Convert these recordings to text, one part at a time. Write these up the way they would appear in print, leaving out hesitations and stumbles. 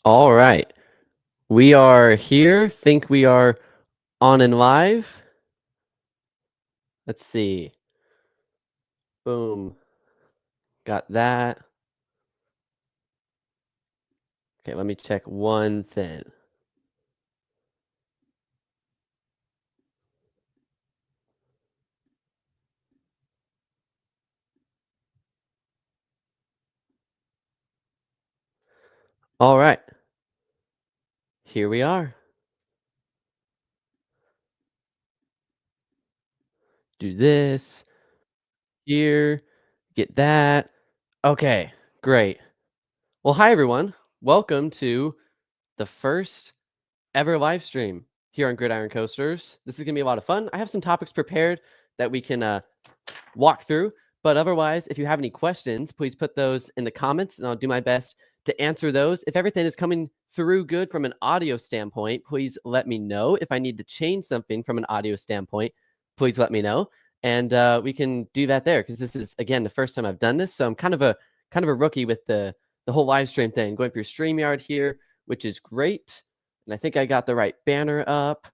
All right. We are here. Think we are on and live. Let's see. Boom. Got that. Okay, let me check one thing. All right. Here we are. Do this here. Get that. Okay, great. Well, hi everyone. Welcome to the first ever live stream here on Gridiron Coasters. This is going to be a lot of fun. I have some topics prepared that we can walk through. But otherwise, if you have any questions, please put those in the comments and I'll do my best to answer those. If everything is coming through good from an audio standpoint, please let me know. If I need to change something from an audio standpoint, please let me know. And we can do that there because this is again the first time I've done this. So I'm kind of a rookie with the whole live stream thing, going through StreamYard here, which is great. And I think I got the right banner up.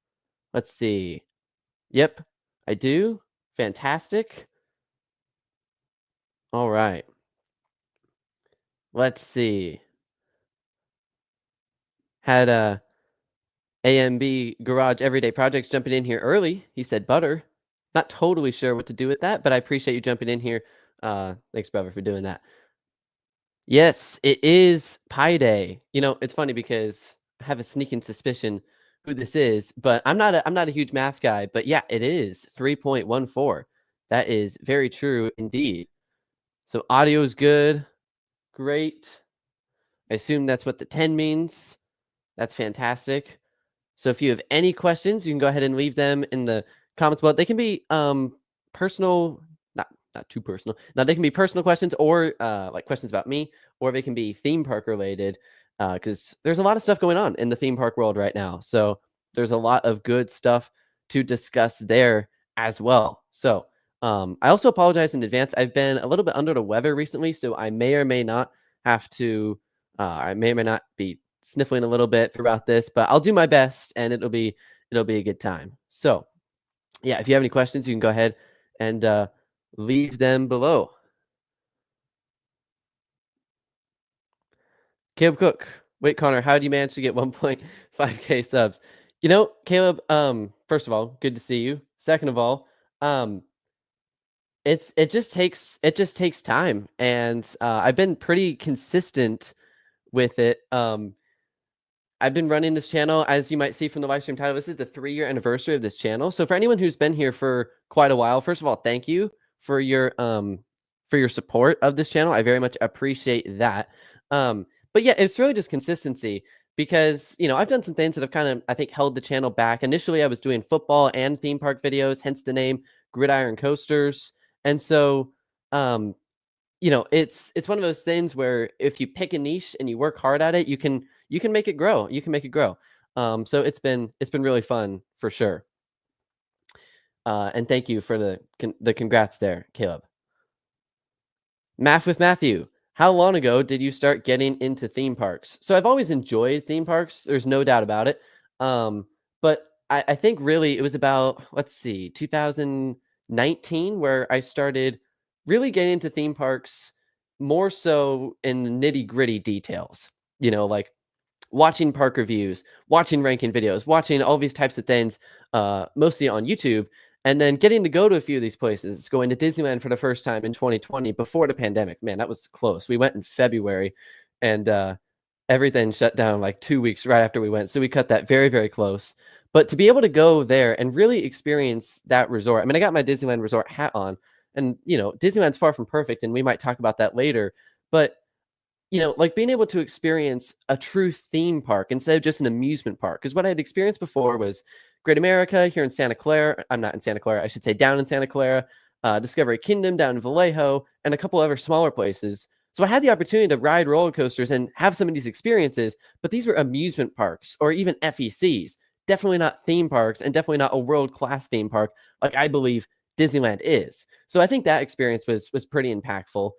Let's see. Yep, I do. Fantastic. All right. Let's see. Had AMB Garage Everyday Projects jumping in here early. He said butter. Not totally sure what to do with that, but I appreciate you jumping in here. Thanks, brother, for doing that. Yes, it is Pi Day. You know, it's funny because I have a sneaking suspicion who this is, but I'm not a huge math guy, but yeah, it is 3.14. That is very true indeed. So audio is good. Great. I assume that's what the 10 means. That's fantastic. So if you have any questions, you can go ahead and leave them in the comments below. They can be personal, not too personal. Now they can be personal questions or like questions about me, or they can be theme park related because there's a lot of stuff going on in the theme park world right now. So there's a lot of good stuff to discuss there as well. So I also apologize in advance. I've been a little bit under the weather recently, so I may or may not have to. I may or may not be sniffling a little bit throughout this, but I'll do my best and it'll be a good time. So, yeah, if you have any questions, you can go ahead and leave them below. Caleb Cook. Wait, Connor, how do you manage to get 1.5k subs? You know, Caleb, first of all, good to see you. Second of all, um it just takes time and I've been pretty consistent with it. I've been running this channel, as you might see from the live stream title. This is the 3-year anniversary of this channel. So for anyone who's been here for quite a while, first of all, thank you for your support of this channel. I very much appreciate that. But yeah, it's really just consistency because I've done some things that have kind of I think held the channel back. Initially, I was doing football and theme park videos, hence the name Gridiron Coasters. And so it's one of those things where if you pick a niche and you work hard at it, you can make it grow. You can make it grow. So it's been really fun for sure. And thank you for the congrats there, Caleb. Math with Matthew. How long ago did you start getting into theme parks? So I've always enjoyed theme parks. There's no doubt about it. But I think really it was about, let's see, 2019 where I started really getting into theme parks more so in the nitty gritty details. Like watching park reviews, watching ranking videos, watching all these types of things, mostly on YouTube, and then getting to go to a few of these places, going to Disneyland for the first time in 2020 before the pandemic. Man, that was close. We went in February and everything shut down like 2 weeks right after we went. So we cut that very, very close. But to be able to go there and really experience that resort, I mean, I got my Disneyland resort hat on, and Disneyland's far from perfect, and we might talk about that later. But like being able to experience a true theme park instead of just an amusement park. Because what I had experienced before was Great America here in Santa Clara. I'm not in Santa Clara, I should say down in Santa Clara, Discovery Kingdom down in Vallejo, and a couple other smaller places. So I had the opportunity to ride roller coasters and have some of these experiences, but these were amusement parks or even FECs. Definitely not theme parks and definitely not a world-class theme park like I believe Disneyland is. So I think that experience was pretty impactful.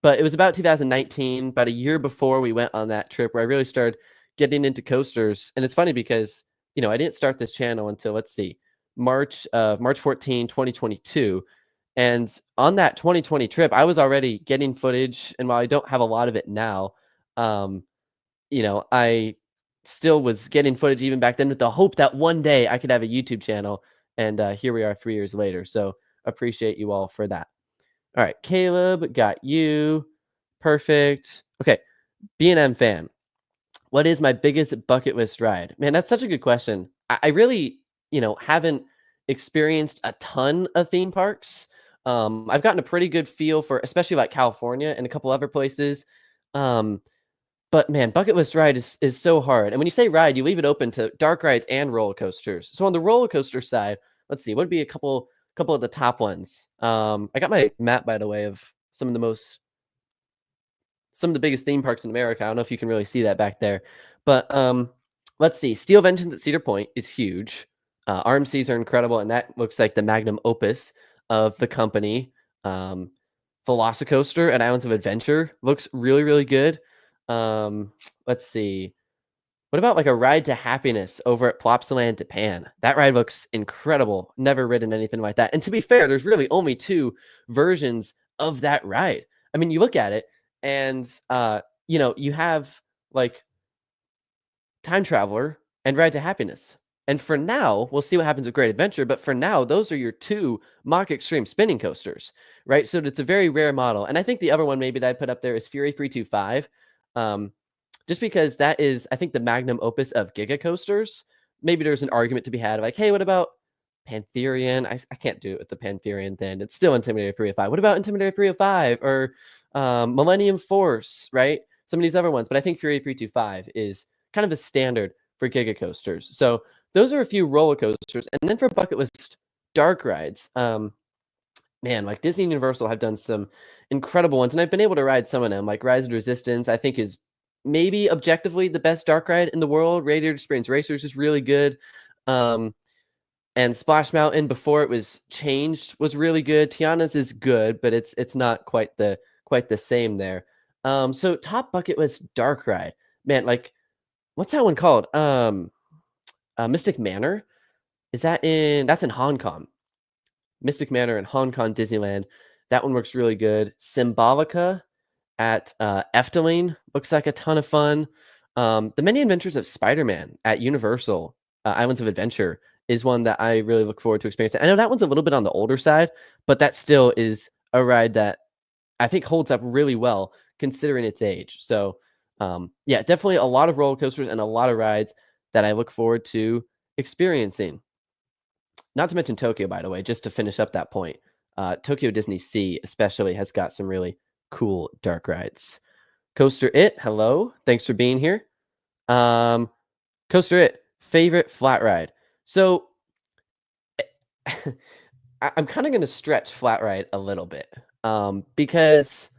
But it was about 2019, about a year before we went on that trip, where I really started getting into coasters. And it's funny because, I didn't start this channel until, let's see, March 14, 2022. And on that 2020 trip, I was already getting footage. And while I don't have a lot of it now, um, I still was getting footage even back then with the hope that one day I could have a YouTube channel. And here we are 3 years later. So appreciate you all for that. All right, Caleb, got you. Perfect. Okay, B&M fan. What is my biggest bucket list ride? Man, that's such a good question. I really, haven't experienced a ton of theme parks. I've gotten a pretty good feel for, especially like California and a couple other places. Um, but man, bucket list ride is so hard. And when you say ride, you leave it open to dark rides and roller coasters. So on the roller coaster side, let's see, what would be a couple of the top ones? I got my map, by the way, of some of the biggest theme parks in America. I don't know if you can really see that back there, but let's see. Steel Vengeance at Cedar Point is huge. RMCs are incredible, and that looks like the magnum opus of the company. Um, Velocicoaster at Islands of Adventure looks really, really good. Let's see. What about like a ride to happiness over at Plopsaland Japan? That ride looks incredible. Never ridden anything like that. And to be fair, there's really only two versions of that ride. I mean, you look at it and you have like Time Traveler and Ride to Happiness. And for now, we'll see what happens with Great Adventure, but for now, those are your two Mach Extreme spinning coasters, right? So it's a very rare model. And I think the other one maybe that I put up there is Fury 325. Just because that is, I think, the magnum opus of Giga coasters. Maybe there's an argument to be had of like, hey, what about Pantherian? I can't do it with the Pantherian thing. It's still Intimidator 305. What about Intimidator 305 or Millennium Force, right? Some of these other ones. But I think Fury 325 is kind of a standard for Giga coasters. So those are a few roller coasters. And then for bucket list dark rides, man, like Disney and Universal have done some incredible ones. And I've been able to ride some of them, like Rise of Resistance, I think is maybe objectively the best dark ride in the world. Radiator Springs Racers is really good. And Splash Mountain before it was changed was really good. Tiana's is good, but it's not quite the same there. So top bucket list dark ride. Man, like what's that one called? Mystic Manor. That's in Hong Kong. Mystic Manor in Hong Kong Disneyland. That one works really good. Symbolica at Efteling looks like a ton of fun. The Many Adventures of Spider-Man at Universal Islands of Adventure is one that I really look forward to experiencing. I know that one's a little bit on the older side, but that still is a ride that I think holds up really well considering its age. So, yeah, definitely a lot of roller coasters and a lot of rides that I look forward to experiencing. Not to mention Tokyo, by the way, just to finish up that point. Tokyo Disney Sea especially has got some really cool dark rides. Coaster It, hello. Thanks for being here. Coaster It, favorite flat ride. So I'm kind of going to stretch flat ride a little bit because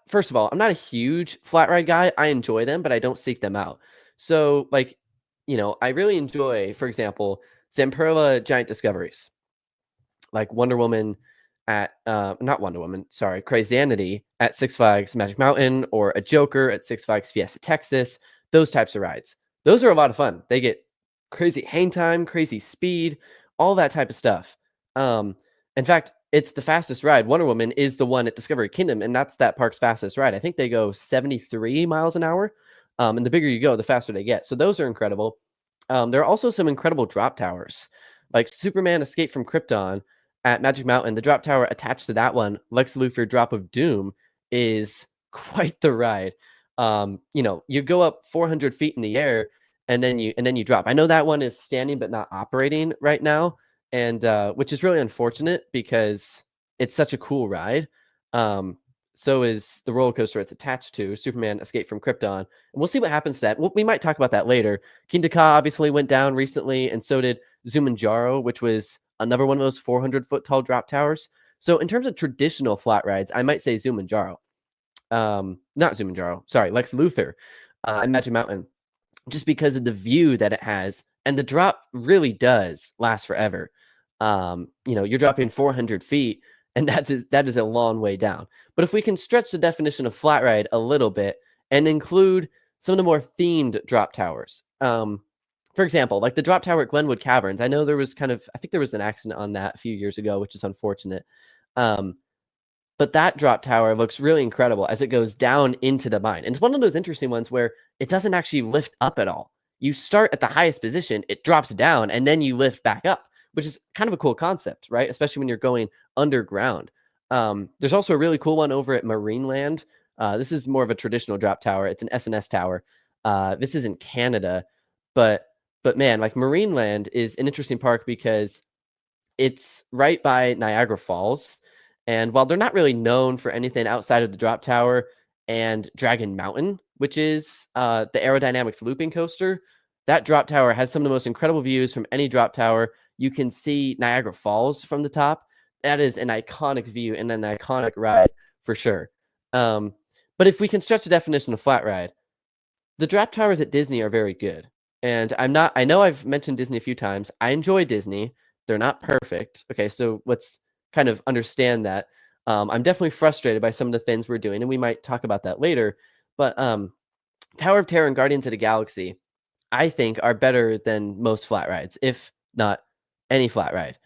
first of all, I'm not a huge flat ride guy. I enjoy them, but I don't seek them out. So, like, I really enjoy, for example, Zamperla Giant Discoveries, like Wonder Woman at, not Wonder Woman, sorry, Crazianity at Six Flags Magic Mountain or a Joker at Six Flags Fiesta Texas, those types of rides. Those are a lot of fun. They get crazy hang time, crazy speed, all that type of stuff. In fact, it's the fastest ride. Wonder Woman is the one at Discovery Kingdom, and that's that park's fastest ride. I think they go 73 miles an hour. And the bigger you go, the faster they get. So those are incredible. There are also some incredible drop towers, like Superman Escape from Krypton at Magic Mountain. The drop tower attached to that one, Lex Luthor Drop of Doom, is quite the ride. You go up 400 feet in the air, and then you drop. I know that one is standing but not operating right now, and which is really unfortunate because it's such a cool ride. So is the roller coaster it's attached to, Superman Escape from Krypton. And we'll see what happens to that. We might talk about that later. Kingda Ka obviously went down recently, and so did Zumanjaro, which was another one of those 400-foot tall drop towers. So in terms of traditional flat rides, I might say Zumanjaro. Not Zumanjaro, sorry, Lex Luthor and Magic Mountain, just because of the view that it has. And the drop really does last forever. You're dropping 400 feet, and that is a long way down. But if we can stretch the definition of flat ride a little bit and include some of the more themed drop towers, for example, like the drop tower at Glenwood Caverns. I know there was I think there was an accident on that a few years ago, which is unfortunate. Um, but that drop tower looks really incredible as it goes down into the mine. And it's one of those interesting ones where it doesn't actually lift up at all. You start at the highest position, it drops down, and then you lift back up, which is kind of a cool concept, right? Especially when you're going underground. There's also a really cool one over at Marineland. This is more of a traditional drop tower. It's an SNS tower. This is in Canada, but man, like Marineland is an interesting park because it's right by Niagara Falls. And while they're not really known for anything outside of the drop tower and Dragon Mountain, which is the aerodynamics looping coaster, that drop tower has some of the most incredible views from any drop tower. You can see Niagara Falls from the top. That is an iconic view and an iconic ride for sure. But if we can stretch the definition of flat ride, the drop towers at Disney are very good. And I know I've mentioned Disney a few times. I enjoy Disney. They're not perfect. Okay, so let's kind of understand that. I'm definitely frustrated by some of the things we're doing, and we might talk about that later. But Tower of Terror and Guardians of the Galaxy, I think, are better than most flat rides, if not any flat ride.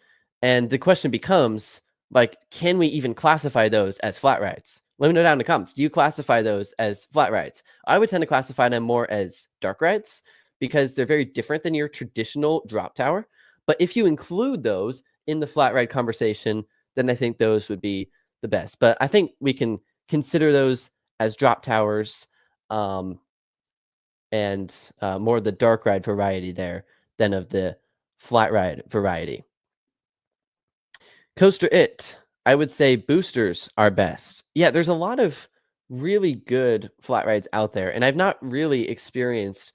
And the question becomes, like, can we even classify those as flat rides? Let me know down in the comments. Do you classify those as flat rides? I would tend to classify them more as dark rides because they're very different than your traditional drop tower. But if you include those in the flat ride conversation, then I think those would be the best. But I think we can consider those as drop towers, and more the dark ride variety there than of the flat ride variety. Coaster It, I would say boosters are best. Yeah, there's a lot of really good flat rides out there, and I've not really experienced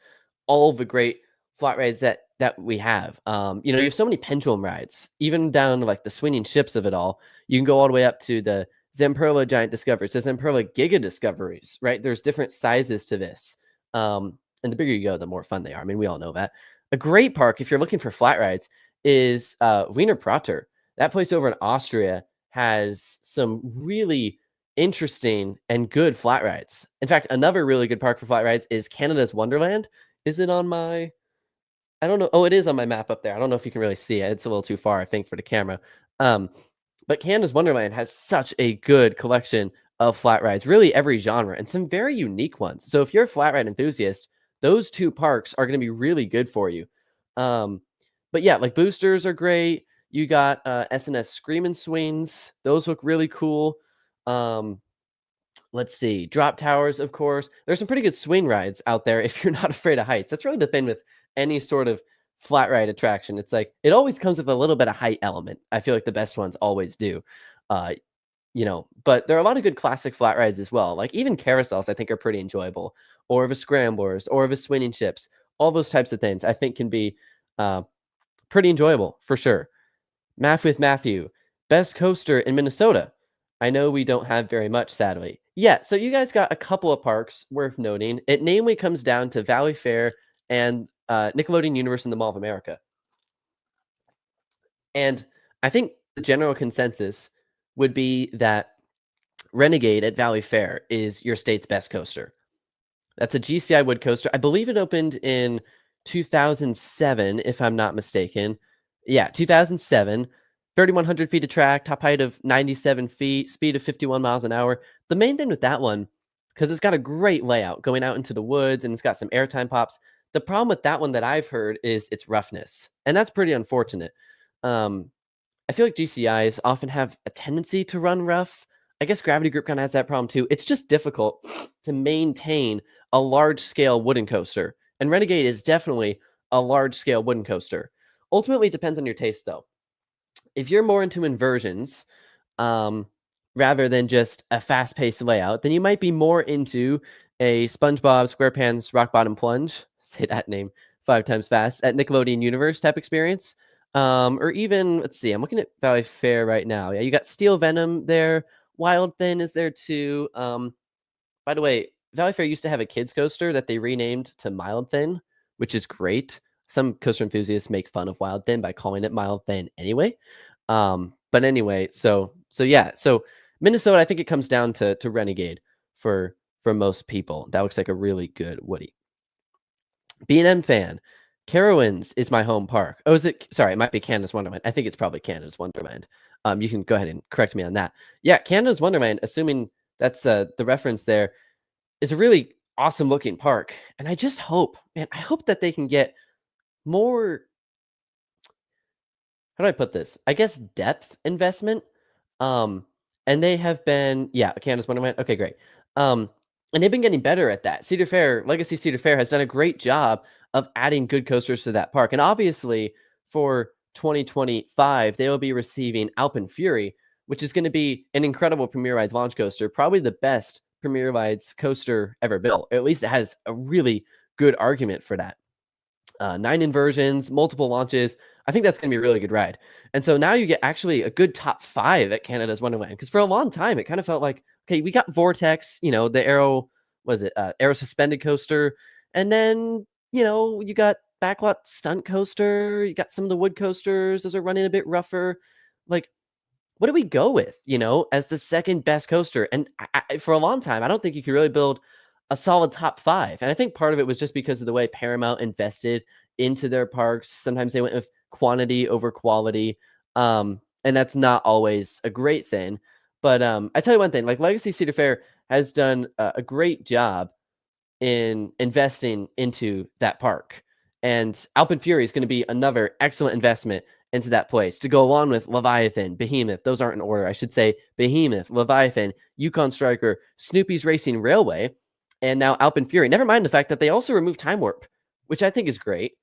all the great flat rides that we have. You have so many pendulum rides, even down to like the swinging ships of it all. You can go all the way up to the Zamperla Giant Discoveries, the Zamperla Giga Discoveries, right? There's different sizes to this. And the bigger you go, the more fun they are. I mean, we all know that. A great park, if you're looking for flat rides, is Wiener Prater. That place over in Austria has some really interesting and good flat rides. In fact, another really good park for flat rides is Canada's Wonderland. Is it on my I don't know. Oh, it is on my map up there. I don't know if you can really see it. It's a little too far, I think, for the camera. Um, but Canada's Wonderland has such a good collection of flat rides, really every genre, and some very unique ones. So if you're a flat ride enthusiast, those two parks are going to be really good for you. Um, but yeah, like boosters are great. You got SNS Screamin' Swings. Those look really cool. Um, let's see. Drop towers, of course. There's some pretty good swing rides out there if you're not afraid of heights. That's really the thing with any sort of flat ride attraction. It's like it always comes with a little bit of height element. I feel like the best ones always do. Uh, but there are a lot of good classic flat rides as well. Like even carousels, I think are pretty enjoyable, or the scramblers, or the swinging ships. All those types of things I think can be uh, pretty enjoyable for sure. Math with Matthew, best coaster in Minnesota. I know we don't have very much, sadly. Yeah, so you guys got a couple of parks worth noting. It namely comes down to Valley Fair and Nickelodeon Universe in the Mall of America. And I think the general consensus would be that Renegade at Valley Fair is your state's best coaster. That's a GCI wood coaster. I believe it opened in 2007, if I'm not mistaken. Yeah, 2007. 3,100 feet of track, top height of 97 feet, speed of 51 miles an hour. The main thing with that one, because it's got a great layout going out into the woods and it's got some airtime pops. The problem with that one that I've heard is its roughness, and that's pretty unfortunate. Um, I feel like GCIs often have a tendency to run rough. I guess Gravity Group kind of has that problem too. It's just difficult to maintain a large scale wooden coaster. And Renegade is definitely a large scale wooden coaster. Ultimately, it depends on your taste though. If you're more into inversions, rather than just a fast paced layout, then you might be more into a SpongeBob SquarePants Rock Bottom Plunge, say that name 5 times fast, at Nickelodeon Universe type experience. Or even, let's see, I'm looking at Valley Fair right now. Yeah, you got Steel Venom there. Wild Thin is there too. By the way, Valley Fair used to have a kids coaster that they renamed to Mild Thin, which is great. Some coaster enthusiasts make fun of Wild Thin by calling it Mild Thin anyway. But anyway, so yeah, so Minnesota, I think it comes down to Renegade for most people. That looks like a really good Woody. B&M fan. Carowinds is my home park. Oh, is it? Sorry, it might be Canada's Wonderland. I think it's probably Canada's Wonderland. You can go ahead and correct me on that. Yeah, Canada's Wonderland, assuming that's the reference there, is a really awesome looking park. And I just hope, man, I hope that they can get more, how do I put this? I guess depth investment. Um, and they have been, yeah, Canada's Wonderland. Okay, great. Um, and they've been getting better at that. Cedar Fair, Legacy Cedar Fair has done a great job of adding good coasters to that park. And obviously, for 2025, they will be receiving Alpine Fury, which is going to be an incredible Premier Rides launch coaster, probably the best Premier Rides coaster ever built. At least it has a really good argument for that. 9 inversions, multiple launches. I think that's going to be a really good ride. And so now you get actually a good top 5 at Canada's Wonderland, because for a long time it kind of felt like, okay, we got Vortex, the Aero, was it Aero suspended coaster, and then you got Backlot stunt coaster, you got some of the wood coasters, those are running a bit rougher. Like, what do we go with, as the second best coaster? And for a long time, I don't think you could really build a solid top 5. And I think part of it was just because of the way Paramount invested into their parks. Sometimes they went with quantity over quality. And that's not always a great thing. But I tell you one thing, like Legacy Cedar Fair has done a great job in investing into that park. And Alpine Fury is going to be another excellent investment into that place to go along with Leviathan, Behemoth. Those aren't in order. I should say Behemoth, Leviathan, Yukon Striker, Snoopy's Racing Railway, and now Alpine Fury. Never mind the fact that they also removed Time Warp, which I think is great.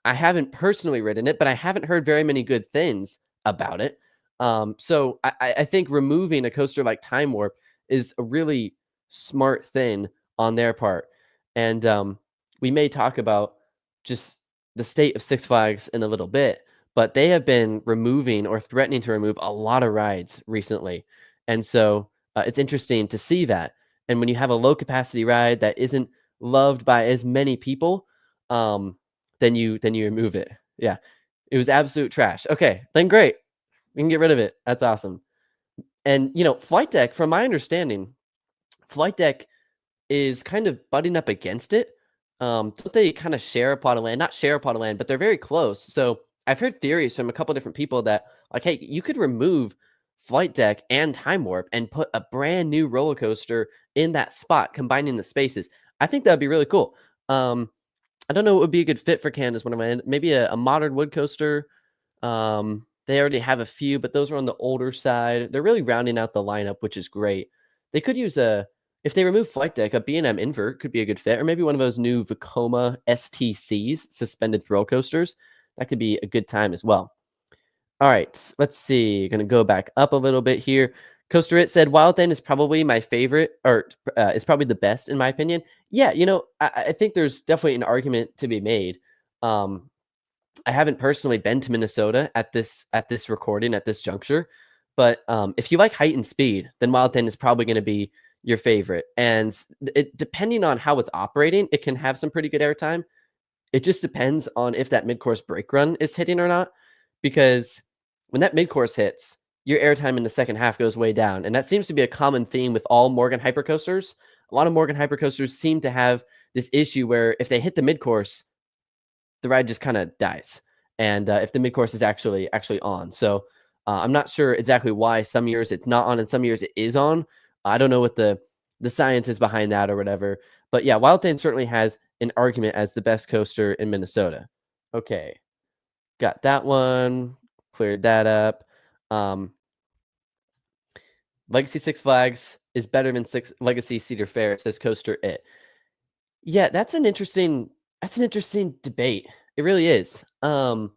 I haven't personally ridden it, but I haven't heard very many good things about it. So I think removing a coaster like Time Warp is a really smart thing on their part. And we may talk about just the state of Six Flags in a little bit, but they have been removing or threatening to remove a lot of rides recently. And so it's interesting to see that. And when you have a low capacity ride that isn't loved by as many people, then you remove it. Yeah, it was absolute trash. Okay, then great, we can get rid of it. That's awesome. And Flight Deck, from my understanding, Flight Deck is kind of butting up against it. Don't they kind of share a plot of land? Not share a plot of land, but they're very close. So I've heard theories from a couple different people that, like, hey, you could remove Flight Deck and Time Warp and put a brand new roller coaster in that spot, combining the spaces. I think that would be really cool. I don't know what would be a good fit for Canada's Wonderland. Maybe a modern wood coaster. They already have a few, but those are on the older side. They're really rounding out the lineup, which is great. They could use if they remove Flight Deck, a B&M invert could be a good fit, or maybe one of those new Vekoma STCs, suspended thrill coasters. That could be a good time as well. All right, let's see. Going to go back up a little bit here. Coaster It said Wild Thing is probably my favorite, or is probably the best in my opinion. Yeah, I think there's definitely an argument to be made. I haven't personally been to Minnesota at this recording at this juncture, but if you like height and speed, then Wild Thing is probably going to be your favorite. And depending on how it's operating, it can have some pretty good airtime. It just depends on if that mid-course brake run is hitting or not, because when that mid-course hits, your airtime in the second half goes way down. And that seems to be a common theme with all Morgan hypercoasters. A lot of Morgan hypercoasters seem to have this issue where if they hit the mid-course, the ride just kind of dies. And if the mid-course is actually on. So I'm not sure exactly why some years it's not on and some years it is on. I don't know what the science is behind that or whatever. But yeah, Wild Thing certainly has an argument as the best coaster in Minnesota. Okay. Got that one. Cleared that up. Legacy Six Flags is better than Legacy Cedar Fair, says Coaster It. Yeah, that's an interesting debate. It really is. I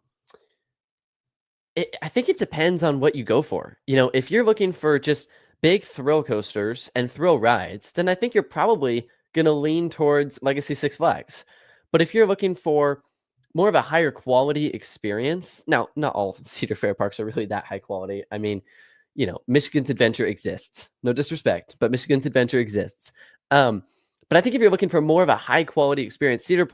think it depends on what you go for. If you're looking for just big thrill coasters and thrill rides, then I think you're probably going to lean towards Legacy Six Flags. But if you're looking for more of a higher quality experience, now, not all Cedar Fair parks are really that high quality. I mean, Michigan's Adventure exists. No disrespect, but Michigan's Adventure exists. But I think if you're looking for more of a high quality experience, Cedar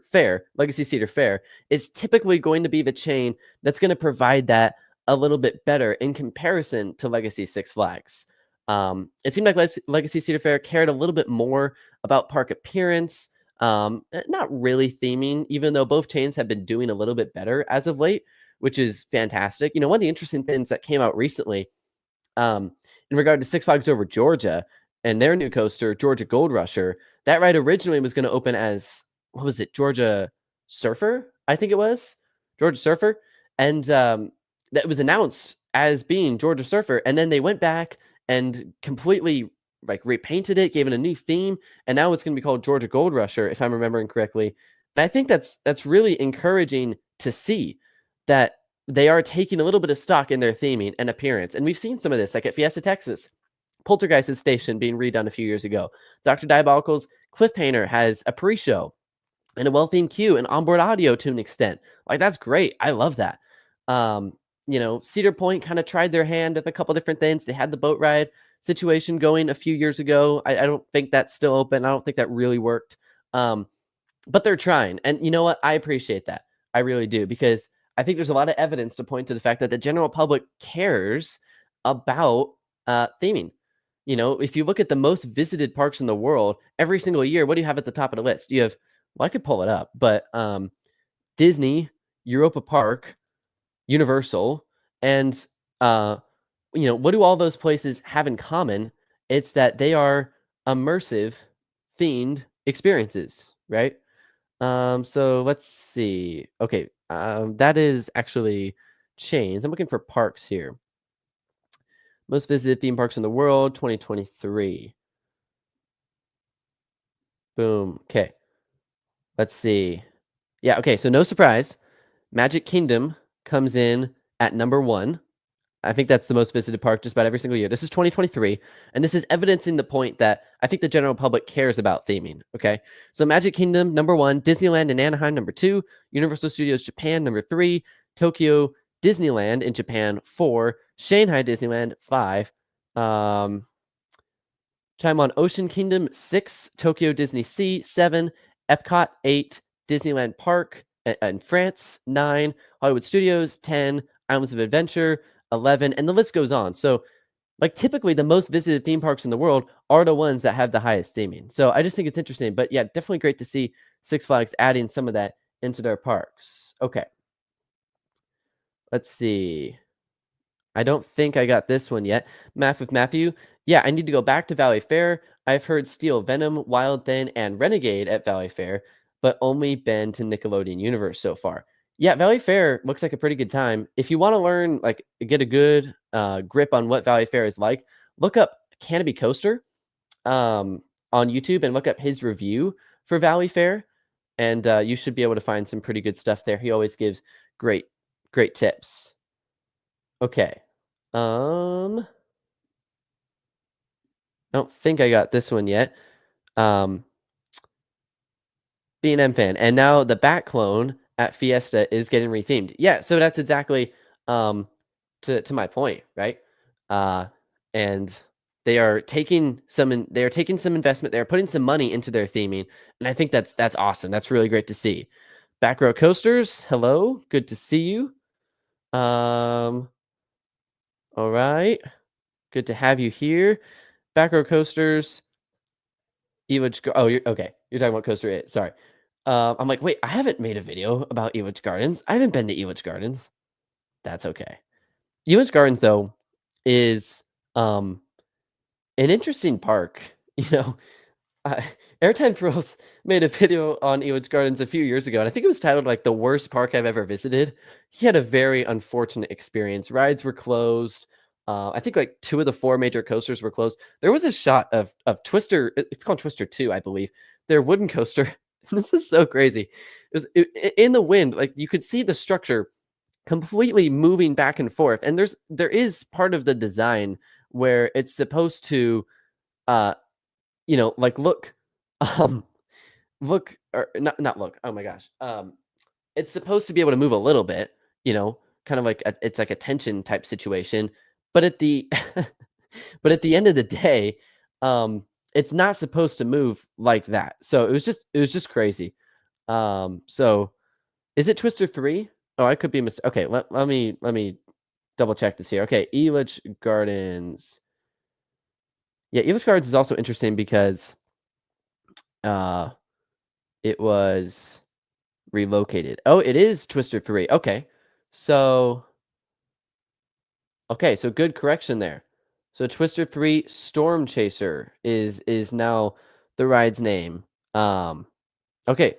Fair, Legacy Cedar Fair is typically going to be the chain that's going to provide that a little bit better in comparison to Legacy Six Flags. It seemed like Legacy Cedar Fair cared a little bit more about park appearance, not really theming, even though both chains have been doing a little bit better as of late, which is fantastic. One of the interesting things that came out recently, um, in regard to Six Flags Over Georgia and their new coaster, Georgia Gold Rusher, that ride originally was going to open as, what was it, Georgia Surfer? I think it was Georgia Surfer, and that was announced as being Georgia Surfer, and then they went back and completely like repainted it, gave it a new theme, and now it's going to be called Georgia Gold Rusher, if I'm remembering correctly. And I think that's really encouraging to see that they are taking a little bit of stock in their theming and appearance. And we've seen some of this, like at Fiesta Texas, Poltergeist's station being redone a few years ago. Dr. Diabolical's Cliffhanger has a pre-show and a well-themed queue and onboard audio to an extent. Like, that's great. I love that. Cedar Point kind of tried their hand at a couple different things. They had the boat ride situation going a few years ago. I don't think that's still open. I don't think that really worked. But they're trying. And you know what? I appreciate that. I really do, because I think there's a lot of evidence to point to the fact that the general public cares about theming. If you look at the most visited parks in the world every single year, what do you have at the top of the list? You have, well, I could pull it up, but Disney, Europa Park, Universal, and what do all those places have in common? It's that they are immersive themed experiences, right? So let's see. Okay, that is actually chains. I'm looking for parks here. Most visited theme parks in the world, 2023. Boom. Okay. Let's see. Yeah, okay, so no surprise. Magic Kingdom comes in at number 1. I think that's the most visited park just about every single year. This is 2023, and this is evidencing the point that I think the general public cares about theming, okay? So Magic Kingdom, number 1, Disneyland in Anaheim, number 2, Universal Studios Japan, number 3, Tokyo Disneyland in Japan, 4, Shanghai Disneyland, 5, Chime on Ocean Kingdom, 6, Tokyo Disney Sea, 7, Epcot, 8, Disneyland Park in France, 9, Hollywood Studios, 10, Islands of Adventure, 11, and the list goes on. So, like, typically the most visited theme parks in the world are the ones that have the highest theming. So I just think it's interesting. But yeah, definitely great to see Six Flags adding some of that into their parks. Okay. Let's see. I don't think I got this one yet. Math with Matthew. Yeah, I need to go back to Valley Fair. I've heard Steel Venom, Wild Thing, and Renegade at Valley Fair, but only been to Nickelodeon Universe so far. Yeah, Valley Fair looks like a pretty good time. If you want to learn, like, get a good grip on what Valley Fair is like, look up Canopy Coaster on YouTube and look up his review for Valley Fair, and you should be able to find some pretty good stuff there. He always gives great tips. Okay. I don't think I got this one yet. B&M fan. And now the Bat Clone at Fiesta is getting rethemed. Yeah, so that's exactly to my point, right? And they are taking some investment, they're putting some money into their theming, and I think that's awesome. That's really great to see. Back Row Coasters, hello, good to see you. All right. Good to have you here. Back Row Coasters. You're okay. You're talking about Coaster 8. Sorry. I'm like, wait, I haven't made a video about Ewich Gardens. I haven't been to Ewich Gardens. That's okay. Ewich Gardens, though, is an interesting park. Uh, Airtime Thrills made a video on Ewich Gardens a few years ago, and I think it was titled like the worst park I've ever visited. He had a very unfortunate experience. Rides were closed. I think like 2 of the 4 major coasters were closed. There was a shot of Twister. It's called Twister 2, I believe. Their wooden coaster. This is so crazy. In the wind, like you could see the structure completely moving back and forth. And there is part of the design where it's supposed to, like look, look or not look. Oh my gosh. It's supposed to be able to move a little bit. Kind of like it's like a tension type situation. But at the end of the day, it's not supposed to move like that. So it was just crazy. So is it Twister 3? Oh, I could be okay, let me double check this here. Okay, Elitch Gardens. Yeah, Elitch Gardens is also interesting because uh it was relocated. Oh, it is Twister 3. Okay. So so good correction there. So Twister 3 Storm Chaser is now the ride's name. Um okay.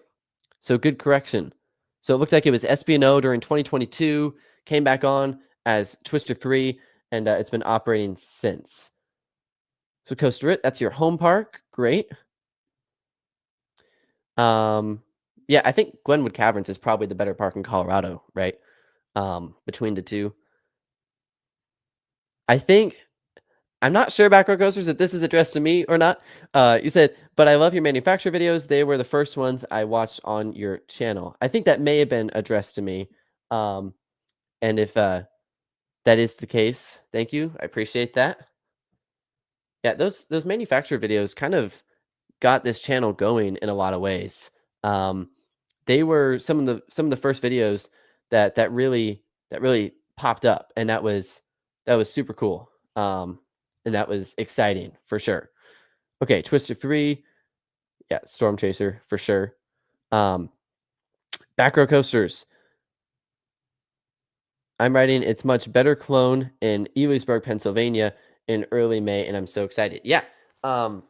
So good correction. So it looked like it was SB&O during 2022, came back on as Twister 3, and it's been operating since. So Costa Rica, that's your home park. Great. Um, yeah, I think Glenwood Caverns is probably the better park in Colorado, right? Between the two. I think I'm not sure, Backrow Coasters, if this is addressed to me or not. You said, but I love your manufacturer videos. They were the first ones I watched on your channel. I think that may have been addressed to me. And if that is the case, thank you. I appreciate that. Yeah, those manufacturer videos kind of got this channel going in a lot of ways. Um, they were some of the first videos that really popped up, and that was super cool. And that was exciting for sure. Okay, Twister 3, yeah, Storm Chaser for sure. Um, Back Row Coasters. I'm writing its much better clone in Ely'sburg, Pennsylvania in early May, and I'm so excited. Yeah. Um,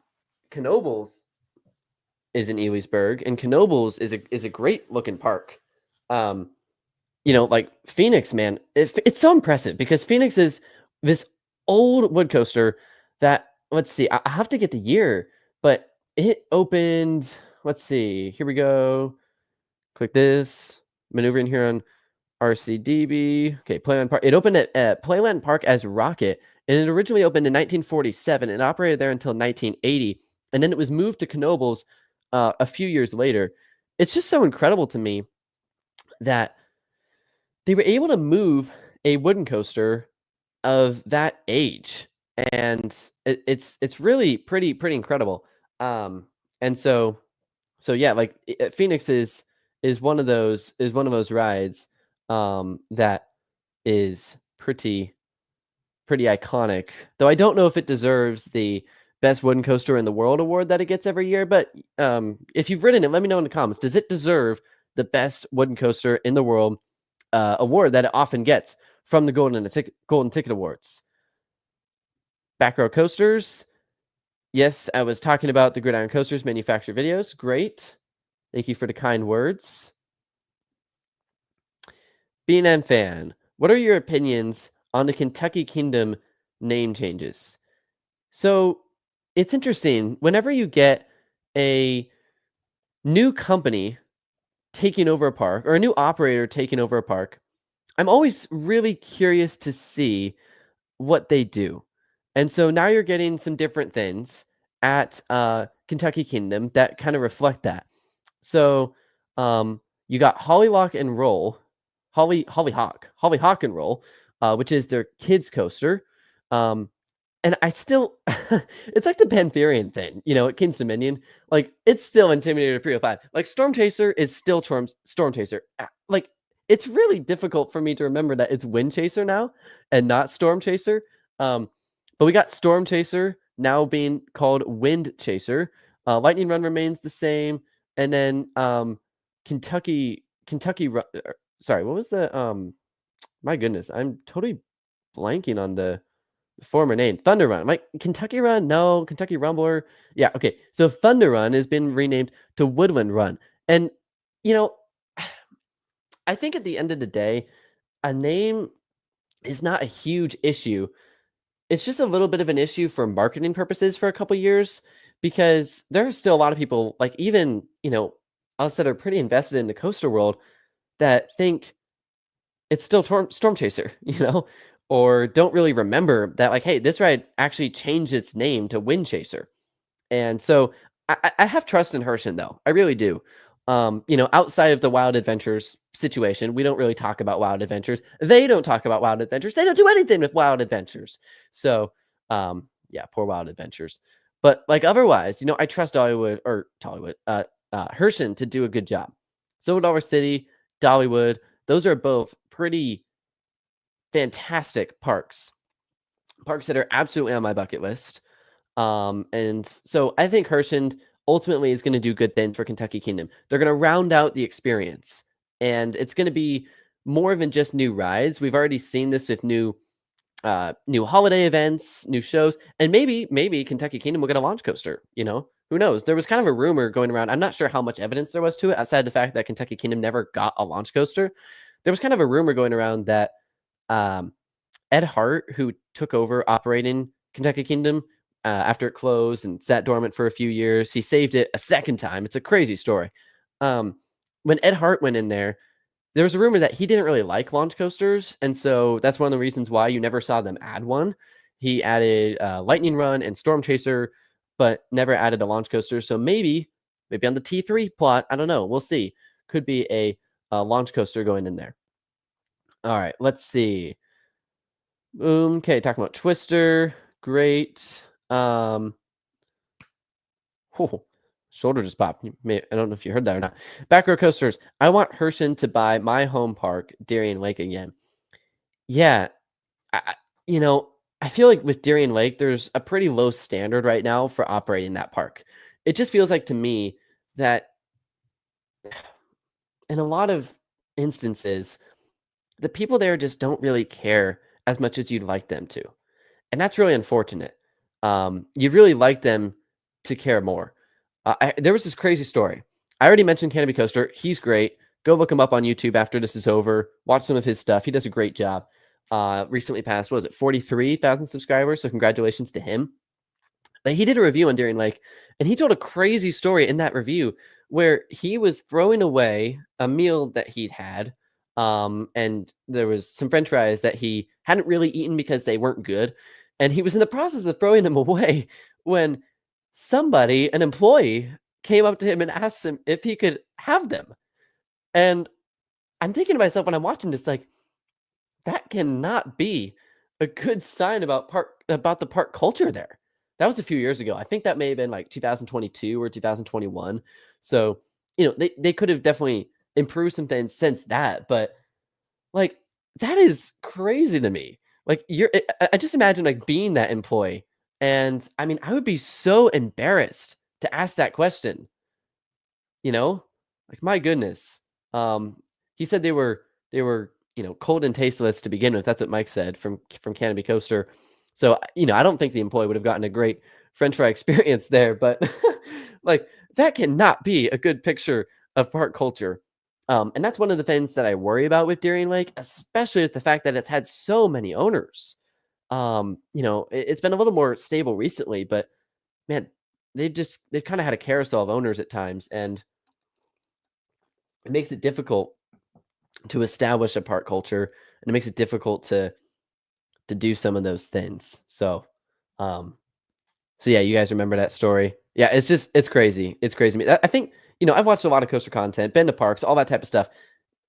Knoebels is in Ely'sburg, and Knoebels is a great looking park. Um, like Phoenix, man, it's so impressive because Phoenix is this old wood coaster that, let's see, I have to get the year, but it opened. Let's see, here we go. Click this, maneuvering here on RCDB. Okay, Playland Park. It opened at Playland Park as Rocket, and it originally opened in 1947 and operated there until 1980, and then it was moved to Knoebels a few years later. It's just so incredible to me that they were able to move a wooden coaster of that age, and it's really pretty incredible. Um, and so yeah, like Phoenix is one of those rides that is pretty iconic. Though I don't know if it deserves the best wooden coaster in the world award that it gets every year. But if you've ridden it, let me know in the comments. Does it deserve the best wooden coaster in the world award that it often gets from the Golden Ticket Awards? Back row coasters. Yes, I was talking about the Gridiron Coasters manufacturer videos. Great. Thank you for the kind words. B&M fan, what are your opinions on the Kentucky Kingdom name changes? So it's interesting. Whenever you get a new company taking over a park or a new operator taking over a park, I'm always really curious to see what they do. And so now you're getting some different things at Kentucky Kingdom that kind of reflect that. So you got Hollyhock and Roll, Hollyhock and Roll, which is their kids coaster. And I still, it's like the Pantherian thing, at King's Dominion. Like, it's still Intimidator 305. Like, Storm Chaser is still Storm Chaser. Like, it's really difficult for me to remember that it's Wind Chaser now and not Storm Chaser. But we got Storm Chaser now being called Wind Chaser. Lightning Run remains the same. And then Kentucky Run. Sorry, what was the my goodness, I'm totally blanking on the former name. Thunder Run. Like Kentucky Run? No, Kentucky Rumbler. Yeah, okay. So Thunder Run has been renamed to Woodland Run. And you know, I think at the end of the day, a name is not a huge issue. It's just a little bit of an issue for marketing purposes for a couple years because there are still a lot of people, like even, us that are pretty invested in the coaster world that think it's still Storm Chaser, or don't really remember that, like, hey, this ride actually changed its name to Wind Chaser. And so I have trust in Herschend, though. I really do. Outside of the Wild Adventures situation, we don't really talk about Wild Adventures. They don't talk about Wild Adventures. They don't do anything with Wild Adventures. So, yeah, poor Wild Adventures. But like otherwise, I trust Herschend to do a good job. Silver Dollar City, Dollywood, those are both pretty fantastic parks that are absolutely on my bucket list. And so I think Hershend ultimately is going to do good things for Kentucky Kingdom. They're going to round out the experience, and it's going to be more than just new rides. We've already seen this with new holiday events, new shows, and maybe Kentucky Kingdom will get a launch coaster. Who knows? There was kind of a rumor going around. I'm not sure how much evidence there was to it outside the fact that Kentucky Kingdom never got a launch coaster. There was kind of a rumor going around that um, Ed Hart, who took over operating Kentucky Kingdom after it closed and sat dormant for a few years, he saved it a second time. It's a crazy story. Um, when Ed Hart went in there was a rumor that he didn't really like launch coasters, and so that's one of the reasons why you never saw them add one. He added Lightning Run and Storm Chaser, but never added a launch coaster. So maybe on the T3 plot, I don't know. We'll see. Could be a launch coaster going in there. All right, let's see. Okay, talking about Twister. Great. Oh, shoulder just popped. I don't know if you heard that or not. Back row coasters. I want Hershend to buy my home park, Darien Lake, again. Yeah, I, you know, I feel like with Darien Lake, there's a pretty low standard right now for operating that park. It just feels like to me that in a lot of instances, the people there just don't really care as much as you'd like them to. And that's really unfortunate. You'd really like them to care more. There was this crazy story. I already mentioned Canopy Coaster. He's great. Go look him up on YouTube after this is over. Watch some of his stuff. He does a great job. Recently passed, what was it, 43,000 subscribers? So congratulations to him. But he did a review on Darien Lake, and he told a crazy story in that review where he was throwing away a meal that he'd had. And there was some French fries that he hadn't really eaten because they weren't good. And he was in the process of throwing them away when somebody, an employee, came up to him and asked him if he could have them. And I'm thinking to myself when I'm watching this, like, that cannot be a good sign about the park culture there. That was a few years ago. I think that may have been like 2022 or 2021. So, they could have definitely improved some things since that, but like that is crazy to me. Like I just imagine like being that employee. And I mean, I would be so embarrassed to ask that question, you know? Like my goodness. Um he said they were, cold and tasteless to begin with. That's what Mike said from Canopy Coaster. So, I don't think the employee would have gotten a great french fry experience there, but like that cannot be a good picture of park culture. And that's one of the things that I worry about with Darien Lake, especially with the fact that it's had so many owners. It's been a little more stable recently, but man, they've kind of had a carousel of owners at times, and it makes it difficult to establish a park culture, and it makes it difficult to do some of those things. Um, so yeah, you guys remember that story? Yeah, it's crazy. It's crazy to me. I think, I've watched a lot of coaster content, been to parks, all that type of stuff.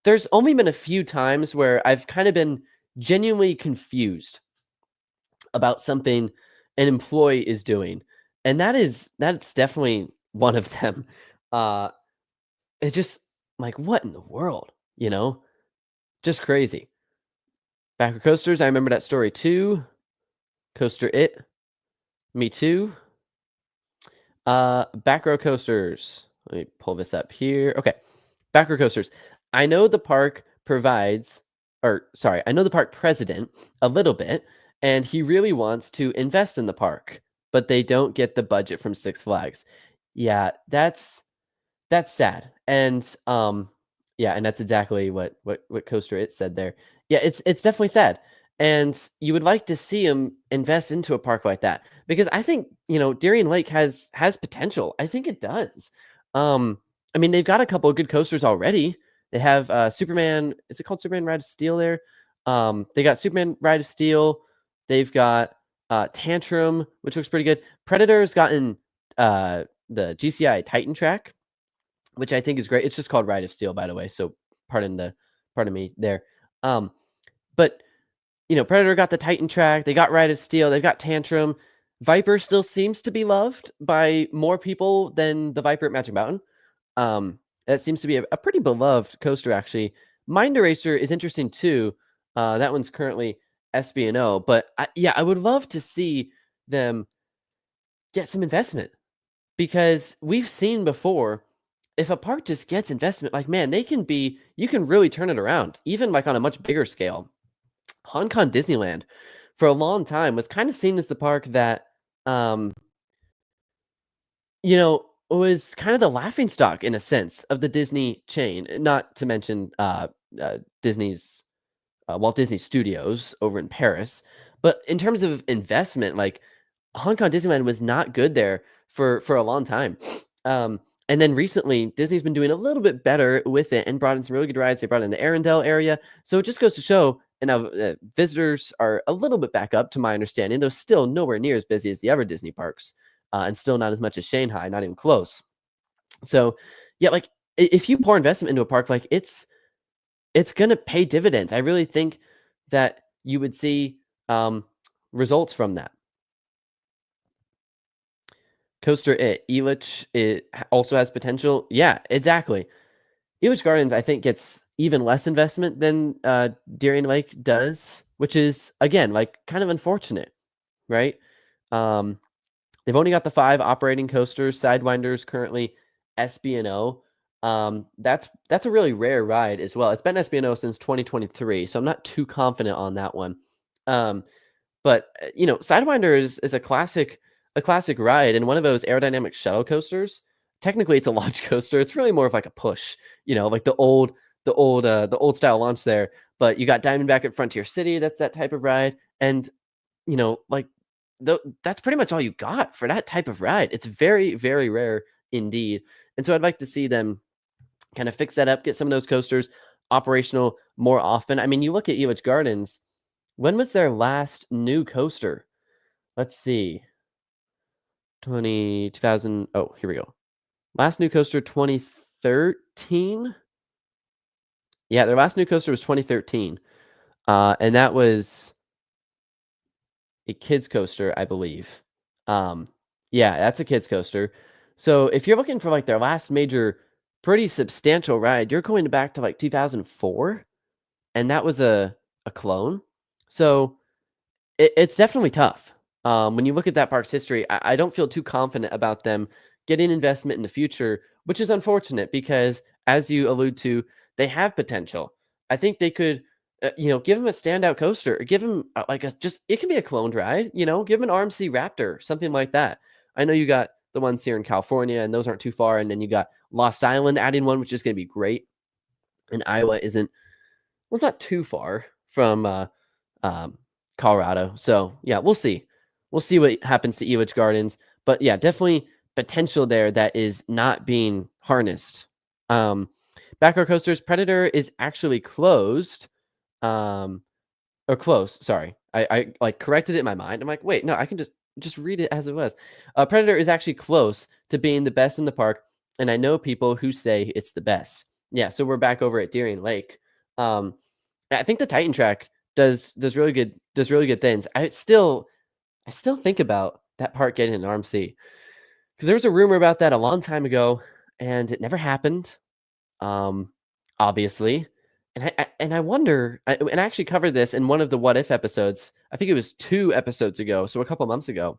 There's only been a few times where I've kind of been genuinely confused about something an employee is doing. And that's definitely one of them. Uh it's just like what in the world, you know? Just crazy. Backer coasters, I remember that story too. Coaster it. Me too. Back row coasters. Let me pull this up here. Okay. Back row coasters. I know the park I know the park president a little bit, and he really wants to invest in the park, but they don't get the budget from Six Flags. Yeah, that's sad. And yeah, and that's exactly what Coaster It said there. Yeah, it's definitely sad. And you would like to see him invest into a park like that because I think, Darien Lake has potential. I think it does. Um I mean, they've got a couple of good coasters already. They have Superman, is it called Superman Ride of Steel there? They got Superman Ride of Steel. They've got Tantrum, which looks pretty good. Predator's gotten the GCI Titan track, which I think is great. It's just called Ride of Steel, by the way. So pardon me there. But Predator got the Titan track. They got Ride of Steel. They've got Tantrum. Viper still seems to be loved by more people than the Viper at Magic Mountain. That seems to be a pretty beloved coaster, actually. Mind Eraser is interesting too. That one's currently SB&O, but yeah, I would love to see them get some investment because we've seen before if a park just gets investment, like man, you can really turn it around, even like on a much bigger scale. Hong Kong Disneyland for a long time was kind of seen as the park that um was kind of the laughing stock in a sense of the Disney chain, not to mention Disney's Walt Disney Studios over in Paris. But in terms of investment, like Hong Kong Disneyland was not good there for a long time. Um, and then recently, Disney's been doing a little bit better with it and brought in some really good rides. They brought in the Arendelle area, so it just goes to show. And now visitors are a little bit back up, to my understanding, though still nowhere near as busy as the other Disney parks, and still not as much as Shanghai, not even close. So, yeah, like if you pour investment into a park, like it's gonna pay dividends. I really think that you would see results from that. Coaster Elitch, also has potential. Yeah, exactly. Elitch Gardens, I think, gets even less investment than Darien Lake does, which is again like kind of unfortunate, right? Um, they've only got the 5 operating coasters, Sidewinders currently SB&O. That's a really rare ride as well. It's been SB&O since 2023, so I'm not too confident on that one. Um, but, Sidewinder is a classic ride and one of those aerodynamic shuttle coasters. Technically, it's a launch coaster. It's really more of like a push, like the old style launch there. But you got Diamondback at Frontier City. That's that type of ride, and like that's pretty much all you got for that type of ride. It's very very rare indeed, and so I'd like to see them kind of fix that up, get some of those coasters operational more often. I mean, you look at Elitch Gardens. When was their last new coaster? Let's see. 2000. Oh, here we go. Last new coaster 2013. Yeah, their last new coaster was 2013. And that was a kids coaster, I believe. Um, yeah, that's a kids coaster. So if you're looking for like their last major, pretty substantial ride, you're going back to like 2004, and that was a clone. So it's definitely tough. When you look at that park's history, I don't feel too confident about them getting investment in the future, which is unfortunate because, as you allude to, they have potential. I think they could, give them a standout coaster, give them like a just it can be a cloned ride, give them an RMC Raptor, something like that. I know you got the ones here in California, and those aren't too far, and then you got Lost Island adding one, which is going to be great. And Iowa isn't well, it's not too far from um, Colorado. So yeah, we'll see. We'll see what happens to Elitch Gardens. But yeah, definitely potential there that is not being harnessed. Um, Backrow Coasters Predator is actually closed. Um, or close. Sorry, I like corrected it in my mind. I'm like, wait, no, I can just read it as it was. Predator is actually close to being the best in the park, and I know people who say it's the best. Yeah, so we're back over at Darien Lake. Um, I think the Titan track does really good things. I still think about that part getting an RMC because there was a rumor about that a long time ago, and it never happened. Um, Obviously, and I wonder, and I actually covered this in one of the What If episodes. I think it was 2 episodes ago, so a couple months ago.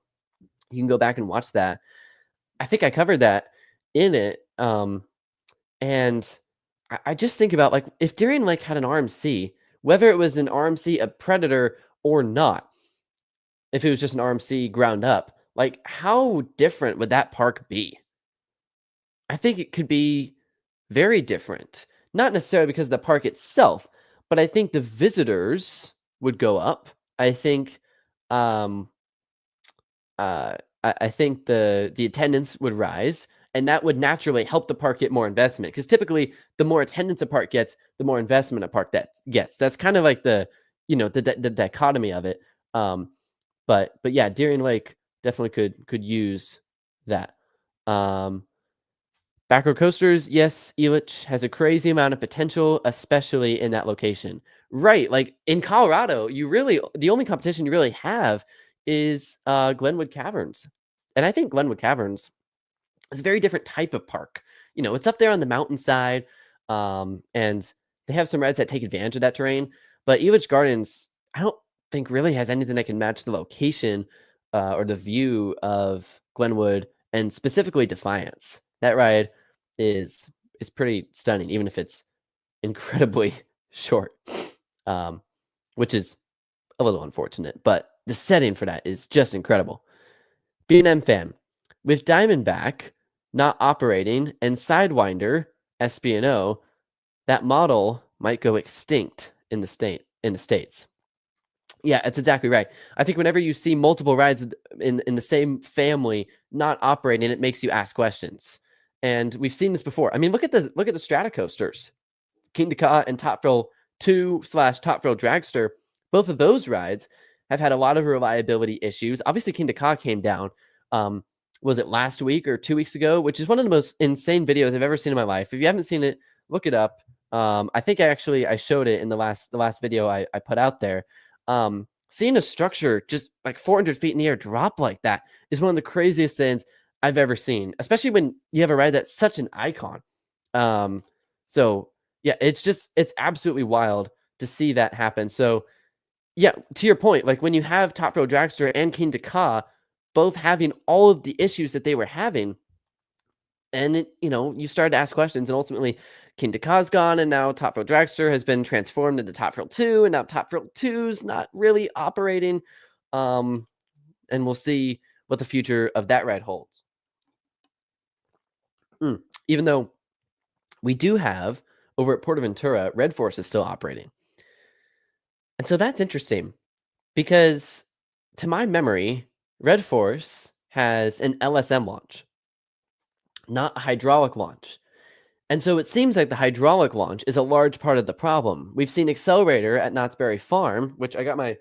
You can go back and watch that. I think I covered that in it. And I just think about like if Darien Lake had an RMC, whether it was an RMC, a Predator, or not, if it was just an RMC ground up, like how different would that park be? I think it could be very different. Not necessarily because of the park itself, but I think the visitors would go up. I think um I think the attendance would rise, and that would naturally help the park get more investment. Because typically, the more attendance a park gets, the more investment a park that gets. That's kind of like the dichotomy of it. Um, but yeah, Darien Lake definitely could use that. Um, Backrow Coasters, yes, Elitch has a crazy amount of potential, especially in that location. Right, like in Colorado, the only competition you really have is Glenwood Caverns. And I think Glenwood Caverns is a very different type of park. It's up there on the mountainside, and they have some rides that take advantage of that terrain. But Elitch Gardens, I don't think really has anything that can match the location or the view of Glenwood and specifically Defiance. That ride is is pretty stunning, even if it's incredibly short, um, which is a little unfortunate. But the setting for that is just incredible. B&M fan, with Diamondback not operating and Sidewinder SB&O, that model might go extinct in the states. Yeah, that's exactly right. I think whenever you see multiple rides in the same family not operating, it makes you ask questions. And we've seen this before. I mean, look at the Strata coasters. King Dakar and Top Thrill 2 slash Top Thrill Dragster, both of those rides have had a lot of reliability issues. Obviously, King Dakar came down. Um, was it last week or 2 weeks ago? Which is one of the most insane videos I've ever seen in my life. If you haven't seen it, look it up. I think I showed it in the last video I put out there. Seeing a structure just like 400 feet in the air drop like that is one of the craziest things I've ever seen, especially when you have a ride that's such an icon. So yeah, it's absolutely wild to see that happen. So yeah, to your point, like when you have Top Thrill Dragster and King Dakar both having all of the issues that they were having, and you started to ask questions, and ultimately King Dakar's gone, and now Top Thrill Dragster has been transformed into Top Thrill 2, and now Top Thrill 2's not really operating. Um, and we'll see what the future of that ride holds. Even though we do have over at Portaventura, Red Force is still operating. And so that's interesting because to my memory, Red Force has an LSM launch, not a hydraulic launch. And so it seems like the hydraulic launch is a large part of the problem. We've seen Accelerator at Knott's Berry Farm, which I got my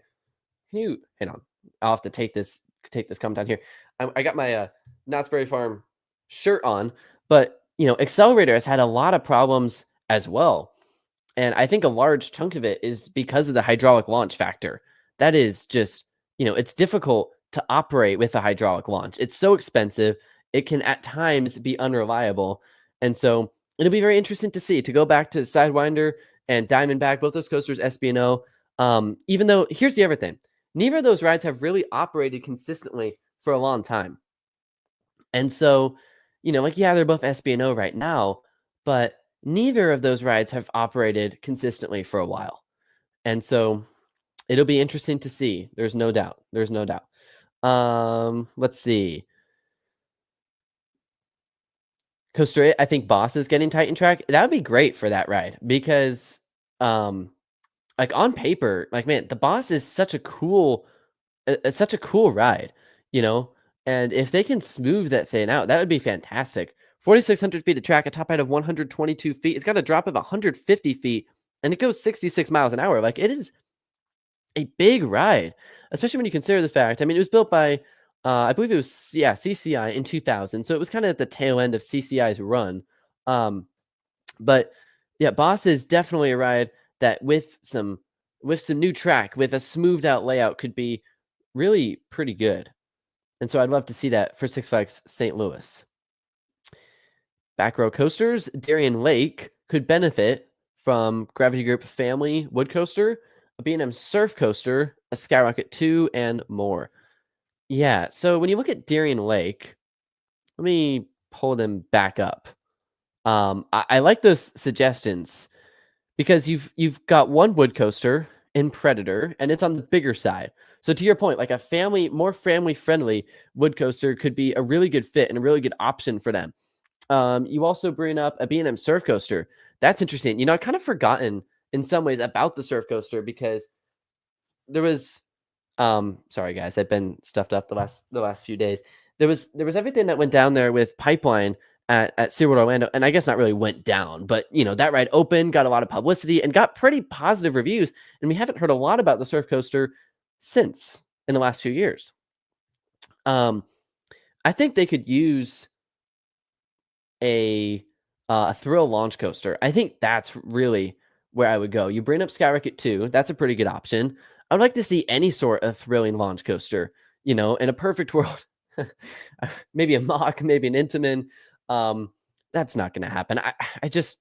hang on. I'll have to take this comment down here. I got my Knott's Berry Farm shirt on, but Accelerator has had a lot of problems as well. And I think a large chunk of it is because of the hydraulic launch factor. That is just, it's difficult to operate with a hydraulic launch. It's so expensive. It can at times be unreliable. And so it'll be very interesting to see, to go back to Sidewinder and Diamondback, both those coasters, SB&O. Even though, here's the other thing. Neither of those rides have really operated consistently for a long time. And so, they're both SB&O right now, but neither of those rides have operated consistently for a while. And so it'll be interesting to see. There's no doubt. Let's see. Coaster 8, I think Boss is getting Titan Track. That would be great for that ride because, like on paper, like man, the Boss is such a cool, it's such a cool ride, you know. And if they can smooth that thing out, that would be fantastic. 4,600 feet of track, a top height of 122 feet. It's got a drop of 150 feet, and it goes 66 miles an hour. Like it is a big ride, especially when you consider the fact. I mean, it was built by, I believe it was CCI in 2000, so it was kind of at the tail end of CCI's run. But yeah, Boss is definitely a ride that with some new track, with a smoothed out layout, could be really pretty good. And so I'd love to see that for Six Flags St. Louis. Back row coasters, Darien Lake could benefit from Gravity Group Family Wood Coaster, a B&M Surf Coaster, a Skyrocket 2, and more. Yeah, so when you look at Darien Lake, let me pull them back up. I like those suggestions because you've got one wood coaster in Predator, and it's on the bigger side. So to your point, like a more family friendly wood coaster could be a really good fit and a really good option for them. You also bring up a B&M Surf Coaster. That's interesting. I kind of forgotten in some ways about the Surf Coaster because there was, sorry guys, I've been stuffed up the last few days. There was everything that went down there with Pipeline at SeaWorld Orlando, and I guess not really went down, but that ride opened, got a lot of publicity, and got pretty positive reviews. And we haven't heard a lot about the Surf Coaster since in the last few years. I think they could use a thrill launch coaster. I think that's really where I would go. You bring up Skyrocket 2. That's a pretty good option. I would like to see any sort of thrilling launch coaster, in a perfect world. Maybe a Mach, maybe an Intamin. That's not going to happen. I just,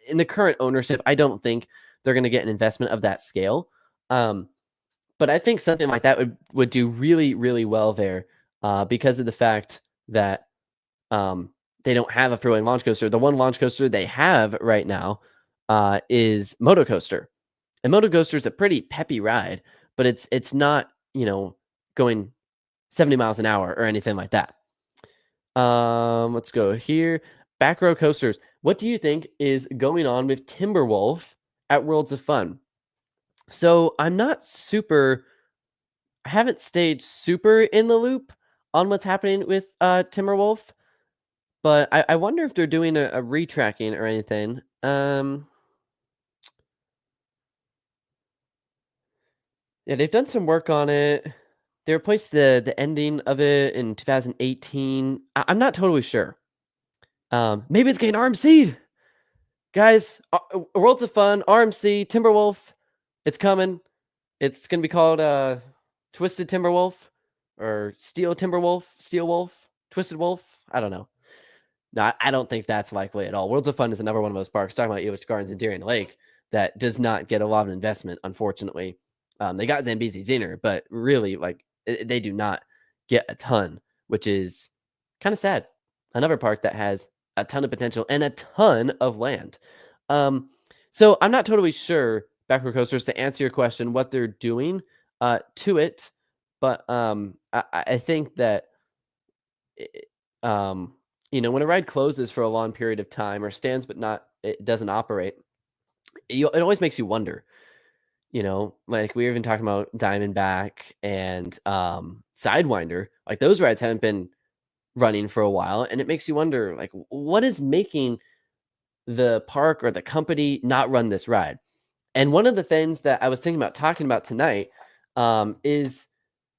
in the current ownership, I don't think they're going to get an investment of that scale. But I think something like that would do really, really well there, because of the fact that um, they don't have a throw-in launch coaster. The one launch coaster they have right now is Moto Coaster, and Moto Coaster is a pretty peppy ride, but it's not, going 70 miles an hour or anything like that. Let's go here. Back row coasters. What do you think is going on with Timberwolf at Worlds of Fun? So I'm not super. I haven't stayed super in the loop on what's happening with Timberwolf, but I wonder if they're doing a retracking or anything. Yeah, they've done some work on it. They replaced the ending of it in 2018. I'm not totally sure. Maybe it's getting RMC'd. Guys, Worlds of Fun, RMC, Timberwolf, it's coming. It's gonna be called Twisted Timberwolf or Steel Timberwolf, Steel Wolf, Twisted Wolf. I don't know. No, I don't think that's likely at all. Worlds of Fun is another one of those parks, talking about Elitch Gardens and Darien Lake, that does not get a lot of investment, unfortunately. They got Zambezi Ziner, but really, they do not get a ton, which is kind of sad. Another park that has a ton of potential and a ton of land. So I'm not totally sure, Backward Coasters, to answer your question, what they're doing to it, but I think that it, when a ride closes for a long period of time or stands but it doesn't operate, it always makes you wonder. Like we were even talking about Diamondback and Sidewinder. Like those rides haven't been running for a while, and it makes you wonder, like, what is making the park or the company not run this ride? And one of the things that I was thinking about talking about tonight is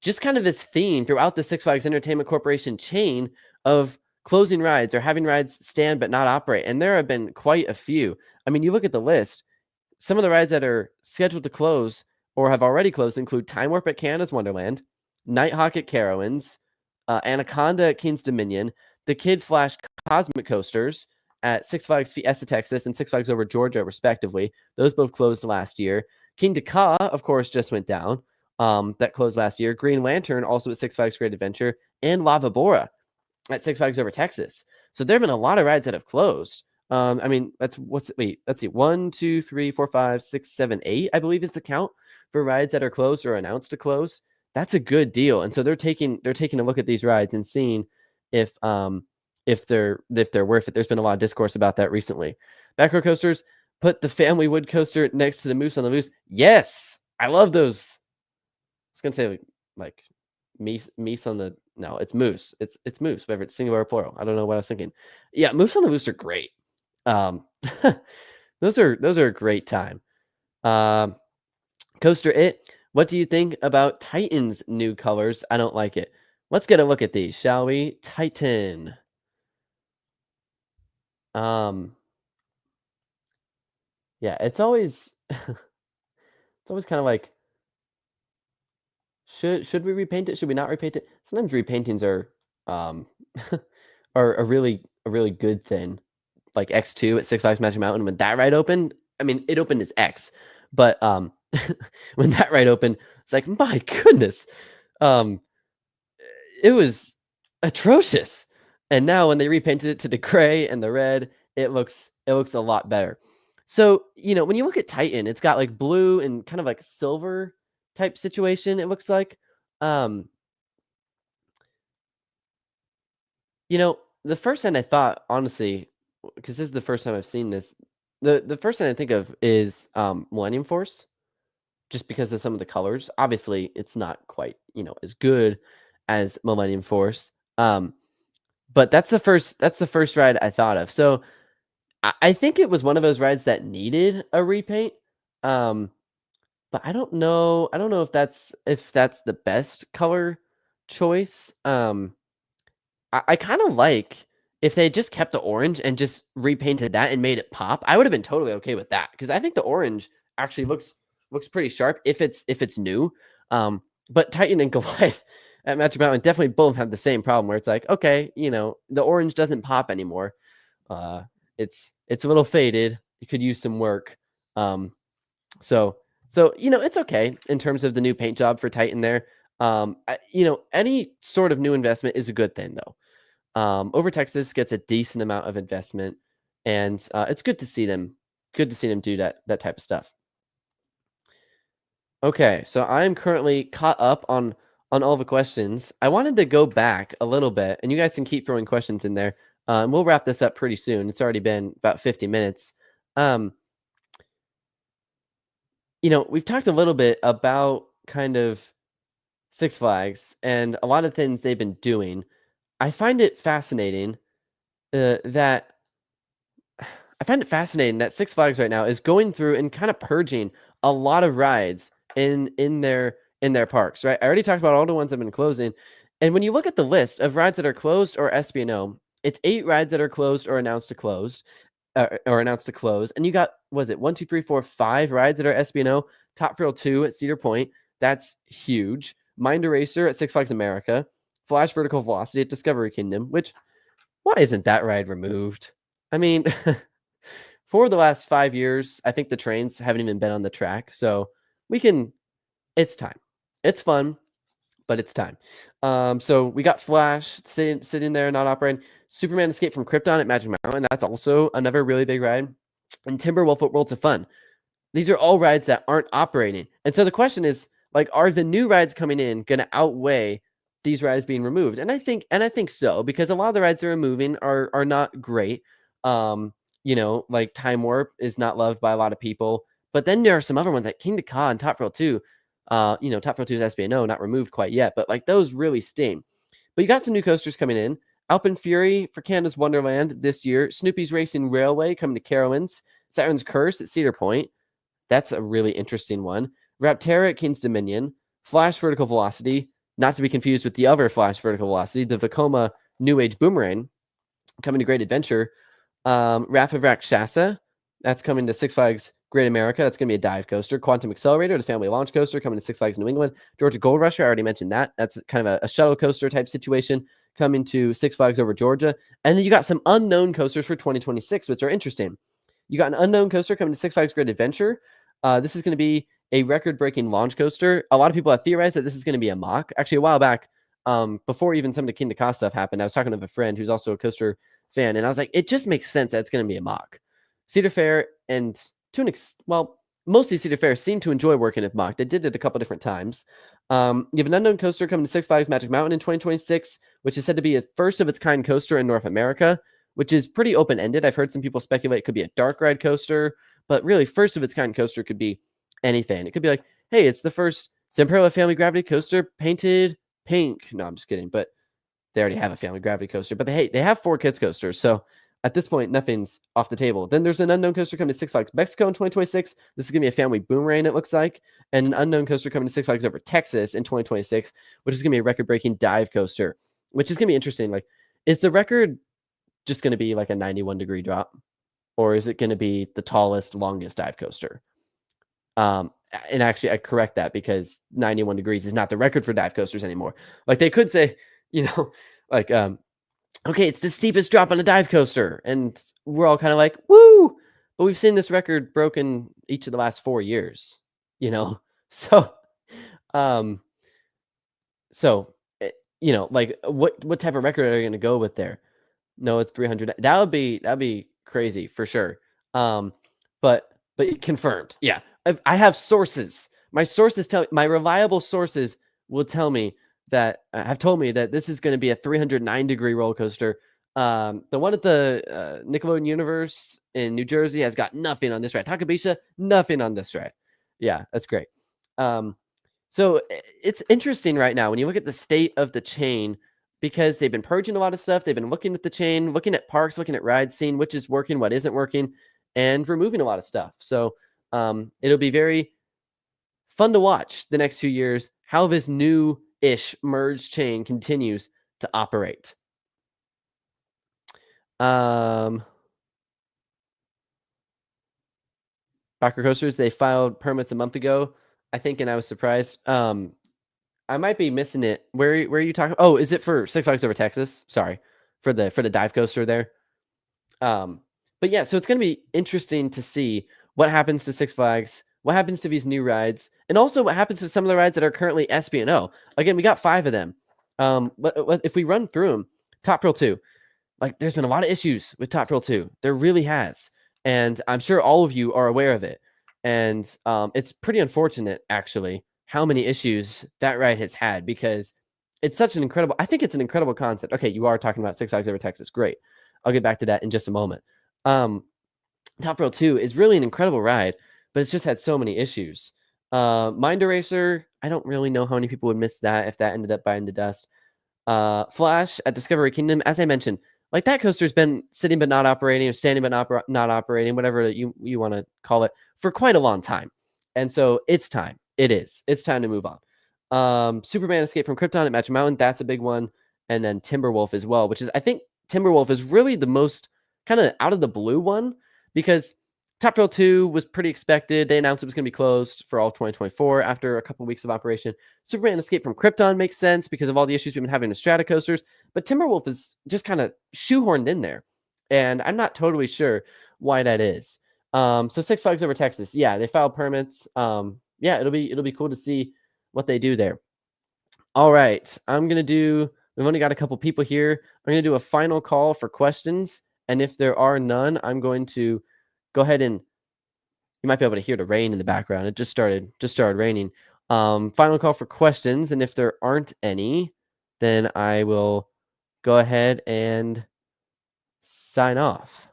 just kind of this theme throughout the Six Flags Entertainment Corporation chain of closing rides or having rides stand but not operate. And there have been quite a few. I mean, you look at the list, some of the rides that are scheduled to close or have already closed include Time Warp at Canada's Wonderland, Nighthawk at Carowinds, Anaconda at King's Dominion, the Kid Flash Cosmic Coasters at Six Flags Fiesta Texas and Six Flags Over Georgia, respectively. Those both closed last year. King Dakar, of course, just went down. That closed last year. Green Lantern, also at Six Flags Great Adventure, and Lava Bora at Six Flags Over Texas. So there have been a lot of rides that have closed. I mean, let's see. 1, 2, 3, 4, 5, 6, 7, 8, I believe is the count for rides that are closed or announced to close. That's a good deal. And so they're taking a look at these rides and seeing if they're worth it. There's been a lot of discourse about that recently. Back row coasters, put the Family Wood coaster next to the Moose on the Moose. Yes, I love those. I was gonna say like Meese on the no, it's Moose. It's Moose, whether it's singular or plural. I don't know what I was thinking. Yeah, Moose on the Moose are great. Those are a great time. Coaster It. What do you think about Titan's new colors? I don't like it. Let's get a look at these, shall we? Titan. Yeah, it's always kind of like, should we repaint it? Should we not repaint it? Sometimes repaintings are are a really good thing. Like X2 at Six Flags Magic Mountain, when that ride opened, I mean, it opened as X, but when that ride opened, it's like, my goodness, it was atrocious. And now when they repainted it to the gray and the red, it looks a lot better. So, when you look at Titan, it's got like blue and kind of like silver type situation, it looks like. The first thing I thought, honestly, because this is the first time I've seen this, the first thing I think of is Millennium Force, just because of some of the colors. Obviously, it's not quite, as good as Millennium Force. But that's the first ride I thought of. So I think it was one of those rides that needed a repaint. But I don't know. I don't know if that's the best color choice. I kind of like if they just kept the orange and just repainted that and made it pop. I would have been totally okay with that, because I think the orange actually looks pretty sharp if it's new. But Titan and Goliath at Magic Mountain definitely both have the same problem, where it's like, okay, the orange doesn't pop anymore. It's a little faded. You could use some work. So it's okay in terms of the new paint job for Titan there. Any sort of new investment is a good thing though. Over Texas gets a decent amount of investment, and it's good to see them. Good to see them do that type of stuff. Okay, so I'm currently caught up on all the questions. I wanted to go back a little bit, and you guys can keep throwing questions in there. And we'll wrap this up pretty soon. It's already been about 50 minutes. Um, we've talked a little bit about kind of Six Flags and a lot of things they've been doing. I find it fascinating that Six Flags right now is going through and kind of purging a lot of rides in their parks, right? I already talked about all the ones that have been closing. And when you look at the list of rides that are closed or SBNO, it's 8 rides that are closed or announced to close, or announced to close. And you got, was it 1, 2, 3, 4, 5 rides that are SBNO? Top Thrill 2 at Cedar Point. That's huge. Mind Eraser at Six Flags America. Flash Vertical Velocity at Discovery Kingdom, which, why isn't that ride removed? I mean, for the last 5 years, I think the trains haven't even been on the track. So we can, it's time. It's fun, but it's time. So we got Flash sitting there, not operating. Superman Escape from Krypton at Magic Mountain. That's also another really big ride. And Timberwolf at Worlds of Fun. These are all rides that aren't operating. And so the question is, like, are the new rides coming in going to outweigh these rides being removed? And I think so, because a lot of the rides they're removing are not great. Like Time Warp is not loved by a lot of people. But then there are some other ones like King Ka and Top Thrill 2. Top Thrill 2's SBNO, not removed quite yet, but like those really sting. But you got some new coasters coming in. Alpine Fury for Canada's Wonderland this year. Snoopy's Racing Railway coming to Carowinds. Saturn's Curse at Cedar Point. That's a really interesting one. Raptera at King's Dominion. Flash Vertical Velocity, not to be confused with the other Flash Vertical Velocity, the Vekoma New Age Boomerang coming to Great Adventure. Wrath of Rakshasa, that's coming to Six Flags Great America. That's going to be a dive coaster. Quantum Accelerator, the family launch coaster, coming to Six Flags New England. Georgia Gold Rush, I already mentioned that. That's kind of a shuttle coaster type situation coming to Six Flags over Georgia. And then you got some unknown coasters for 2026, which are interesting. You got an unknown coaster coming to Six Flags Great Adventure. This is going to be a record-breaking launch coaster. A lot of people have theorized that this is going to be a mock. Actually, a while back, before even some of the King Ka stuff happened, I was talking to a friend who's also a coaster fan, and I was like, it just makes sense that it's going to be a mock. Cedar Fair and mostly Cedar Fair seem to enjoy working at mock. They did it a couple different times. You have an unknown coaster coming to Six Flags Magic Mountain in 2026, which is said to be a first of its kind coaster in North America, which is pretty open-ended. I've heard some people speculate it could be a dark ride coaster, but really first of its kind coaster could be anything. It could be like, hey, it's the first Zamperla Family Gravity coaster painted pink. No, I'm just kidding, but they already have a Family Gravity coaster. But they have 4 kids coasters, so at this point, nothing's off the table. Then there's an unknown coaster coming to Six Flags Mexico in 2026. This is going to be a family boomerang, it looks like. And an unknown coaster coming to Six Flags over Texas in 2026, which is going to be a record-breaking dive coaster, which is going to be interesting. Like, is the record just going to be like a 91-degree drop? Or is it going to be the tallest, longest dive coaster? And actually, I correct that, because 91 degrees is not the record for dive coasters anymore. Like, they could say, like, okay, it's the steepest drop on a dive coaster. And we're all kind of like, woo! But we've seen this record broken each of the last 4 years, So, um, like, what type of record are you going to go with there? No, it's 300. That'd be crazy for sure. But confirmed. Yeah, I have sources. My reliable sources will tell me that have told me that this is going to be a 309-degree roller coaster. The one at the Nickelodeon Universe in New Jersey has got nothing on this ride. Takabisha, nothing on this ride. Yeah, that's great. So it's interesting right now when you look at the state of the chain, because they've been purging a lot of stuff. They've been looking at the chain, looking at parks, looking at rides, seeing which is working, what isn't working, and removing a lot of stuff. So it'll be very fun to watch the next few years how this new-ish merged chain continues to operate. Backer Coasters, they filed permits a month ago, I think, and I was surprised. I might be missing it. Where are you talking? Oh, is it for Six Flags over Texas? Sorry, for the dive coaster there. But yeah, so it's going to be interesting to see what happens to Six Flags What happens to these new rides? And also what happens to some of the rides that are currently SB&O? Again, we got 5 of them. But if we run through them, Top Thrill 2, like there's been a lot of issues with Top Thrill 2. There really has. And I'm sure all of you are aware of it. And it's pretty unfortunate, actually, how many issues that ride has had, because it's such an incredible, I think it's an incredible concept. Okay, you are talking about Six Flags Over Texas. Great. I'll get back to that in just a moment. Top Thrill 2 is really an incredible ride, but it's just had so many issues. Mind Eraser, I don't really know how many people would miss that if that ended up biting the dust. Flash at Discovery Kingdom, as I mentioned, like that coaster's been sitting but not operating, or standing but not operating, whatever you want to call it, for quite a long time. And so it's time. It's time to move on. Superman Escape from Krypton at Magic Mountain, that's a big one. And then Timberwolf as well, which is, I think Timberwolf is really the most kind of out of the blue one, because Top Thrill 2 was pretty expected. They announced it was going to be closed for all of 2024 after a couple weeks of operation. Superman Escape from Krypton makes sense because of all the issues we've been having with Strata coasters, but Timberwolf is just kind of shoehorned in there, and I'm not totally sure why that is. So Six Flags Over Texas, yeah, they filed permits. Yeah, it'll be cool to see what they do there. All right, we've only got a couple people here. I'm gonna do a final call for questions, and if there are none, I'm going to go ahead and, you might be able to hear the rain in the background. It just started raining. Final call for questions, and if there aren't any, then I will go ahead and sign off.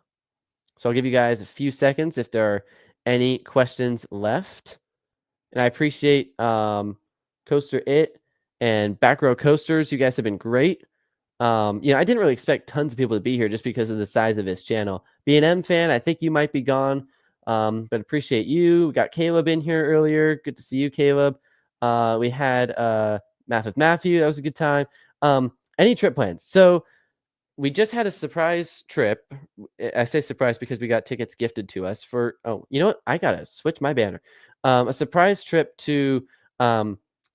So I'll give you guys a few seconds if there are any questions left. And I appreciate Coaster It and Back Row Coasters. You guys have been great. I didn't really expect tons of people to be here just because of the size of his channel. B&M fan, I think you might be gone, but appreciate you. We got Caleb in here earlier. Good to see you, Caleb. We had Math of Matthew. That was a good time. Any trip plans? So we just had a surprise trip. I say surprise because we got tickets gifted to us for, oh, you know what? I gotta switch my banner. A surprise trip to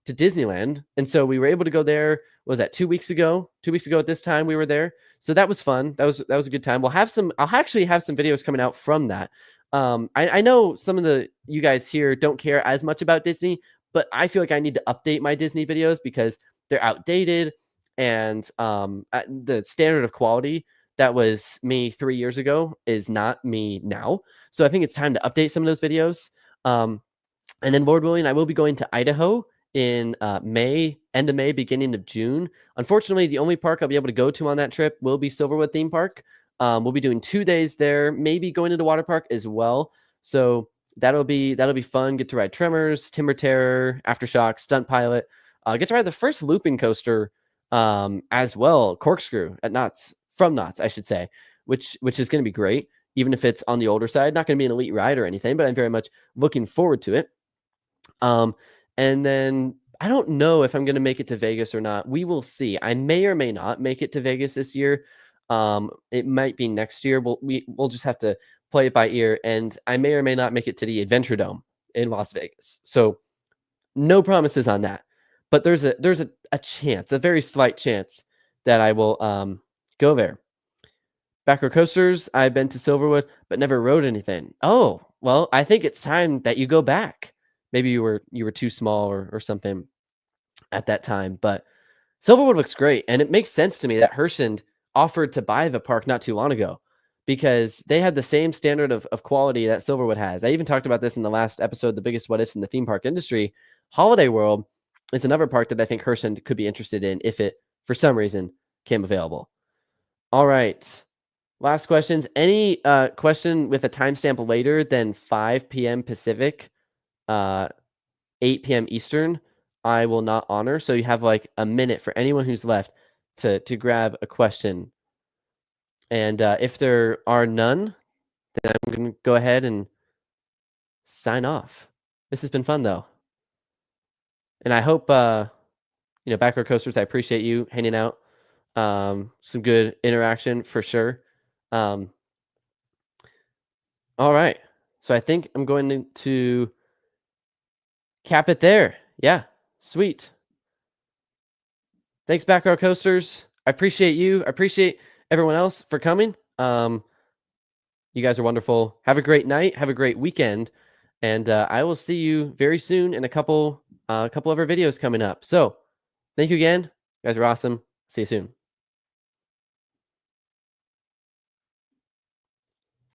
Disneyland. And so we were able to go there. Was that 2 weeks ago? 2 weeks ago at this time we were there. So that was fun. That was a good time. I'll actually have some videos coming out from that. I know some of you guys here don't care as much about Disney, but I feel like I need to update my Disney videos because they're outdated, and the standard of quality that was me 3 years ago is not me now. So I think it's time to update some of those videos. And then, Lord willing, I will be going to Idaho in May, end of May, beginning of June. Unfortunately, the only park I'll be able to go to on that trip will be Silverwood Theme Park. We'll be doing 2 days there, maybe going into water park as well. So that'll be fun. Get to ride Tremors, Timber Terror, Aftershock, Stunt Pilot. Get to ride the first looping coaster as well, Corkscrew at Knott's, from Knott's, I should say, which is going to be great, even if it's on the older side. Not going to be an elite ride or anything, but I'm very much looking forward to it. And then I don't know if I'm going to make it to Vegas or not. We will see. I may or may not make it to Vegas this year. It might be next year. We'll just have to play it by ear. And I may or may not make it to the Adventure Dome in Las Vegas. So no promises on that. But there's a chance, a very slight chance, that I will go there. Back Row Coasters, I've been to Silverwood, but never rode anything. Oh, well, I think it's time that you go back. Maybe you were too small or something at that time, but Silverwood looks great, and it makes sense to me that Herschend offered to buy the park not too long ago, because they had the same standard of quality that Silverwood has. I even talked about this in the last episode, The Biggest What Ifs in the Theme Park Industry. Holiday World is another park that I think Herschend could be interested in if it, for some reason, came available. All right. Last questions. Any question with a timestamp later than 5 p.m. Pacific, 8 p.m. Eastern, I will not honor. So you have like a minute for anyone who's left to grab a question. And if there are none, then I'm going to go ahead and sign off. This has been fun, though. And I hope, Back Row Coasters, I appreciate you hanging out. Some good interaction for sure. All right. So I think I'm going to cap it there. Yeah. Sweet. Thanks, Back Row Coasters. I appreciate you. I appreciate everyone else for coming. You guys are wonderful. Have a great night. Have a great weekend. And I will see you very soon in a couple other videos coming up. So thank you again. You guys are awesome. See you soon.